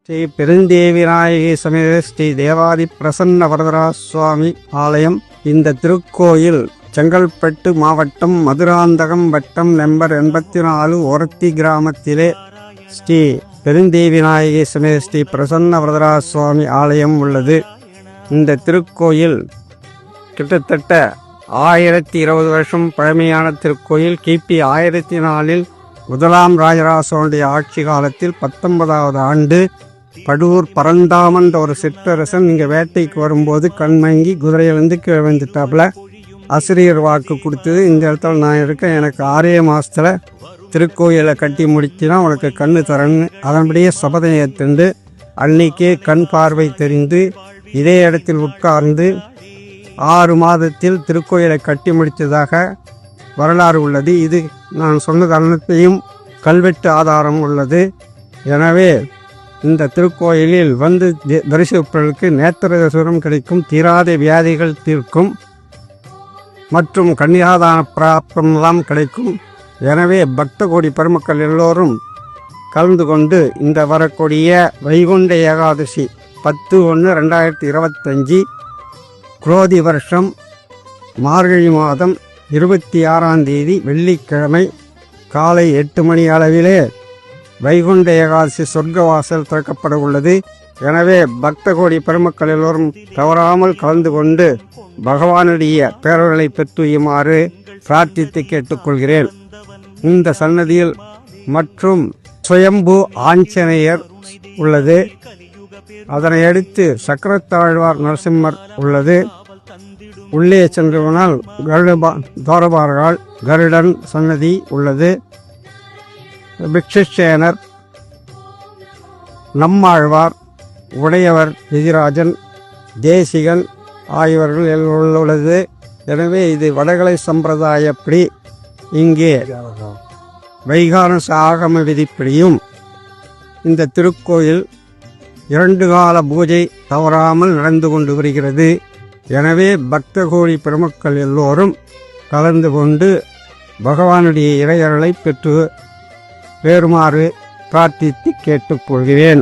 ஸ்ரீ பெருந்தேவி நாயகி சமேத ஸ்ரீ தேவாதி பிரசன்ன வரதரா சுவாமி ஆலயம். இந்த திருக்கோயில் செங்கல்பட்டு மாவட்டம் மதுராந்தகம் வட்டம் நம்பர் 84 ஒரத்தி கிராமத்திலே ஸ்ரீ பெருந்தேவி நாயகி சமேத ஸ்ரீ பிரசன்ன வரதரா சுவாமி ஆலயம் உள்ளது. இந்த திருக்கோயில் கிட்டத்தட்ட 1020 வருஷம் பழமையான திருக்கோயில். கிபி 1004 முதலாம் ராஜராசனுடைய ஆட்சி காலத்தில் 19வது ஆண்டு படூர் பரந்தாமன் ஒரு சிற்றரசன் இங்கே வேட்டைக்கு வரும்போது கண்மங்கி குதிரையிலேருந்து கீழே வந்துட்டாப்புல. ஆசிரியர் வாக்கு கொடுத்தது, இந்த இடத்துல நான் இருக்கேன், எனக்கு 6 மாதத்தில் திருக்கோயிலை கட்டி முடிச்சுனா உனக்கு கண்ணு தரேன்னு. அதன்படியே சபதம் ஏற்றுண்டு அன்னைக்கே கண் பார்வை தெரிந்து இதே இடத்தில் உட்கார்ந்து 6 மாதத்தில் திருக்கோயிலை கட்டி முடித்ததாக வரலாறு உள்ளது. இது நான் சொன்னது அனைத்தையும் கல்வெட்டு ஆதாரம் உள்ளது. எனவே இந்த திருக்கோயிலில் வந்து தரிசிப்பவர்களுக்கு நேத்திர தரிசனம் கிடைக்கும், தீராத வியாதிகள் தீர்க்கும் மற்றும் கன்னியாதான பிராப்தமெல்லாம் கிடைக்கும். எனவே பக்த கோடி பெருமக்கள் எல்லோரும் கலந்து கொண்டு இந்த வரக்கூடிய வைகுண்ட ஏகாதசி 10/1/2025 குரோதி வருஷம் மார்கழி மாதம் 26ஆம் தேதி வெள்ளிக்கிழமை காலை 8 மணி அளவிலே வைகுண்ட ஏகாதசி சொர்க்கவாசல் திறக்கப்பட உள்ளது. எனவே பக்த கோடி பெருமக்கள் எல்லோரும் தவறாமல் கலந்து கொண்டு பகவானுடைய பேரர்களை பெற்றுயுமாறு பிரார்த்தித்து கேட்டுக்கொள்கிறேன். இந்த சன்னதியில் மற்றும் சுயம்பு ஆஞ்சநேயர் உள்ளது. அதனை அடுத்து சக்கரத்தாழ்வார் நரசிம்மர் உள்ளது. உள்ளே சென்றவனால் தோரபார்கள் கருடன் சன்னதி உள்ளது. பிக்ஷேனர், நம்மாழ்வார், உடையவர் எதிராஜன், தேசிகன் ஆகியவர்கள் உள்ளது. எனவே இது வடகலை சம்பிரதாயப்படி இங்கே வைகானச ஆகம விதிப்படியும் இந்த திருக்கோயில் 2 கால பூஜை தவறாமல் நடந்து கொண்டு வருகிறது. எனவே பக்த கோடி பெருமக்கள் எல்லோரும் கலந்து கொண்டு பகவானுடைய இறையருளை பெற்று வேறுமாறு பிரார்த்தித்து கேட்டுக்கொள்கிறேன்.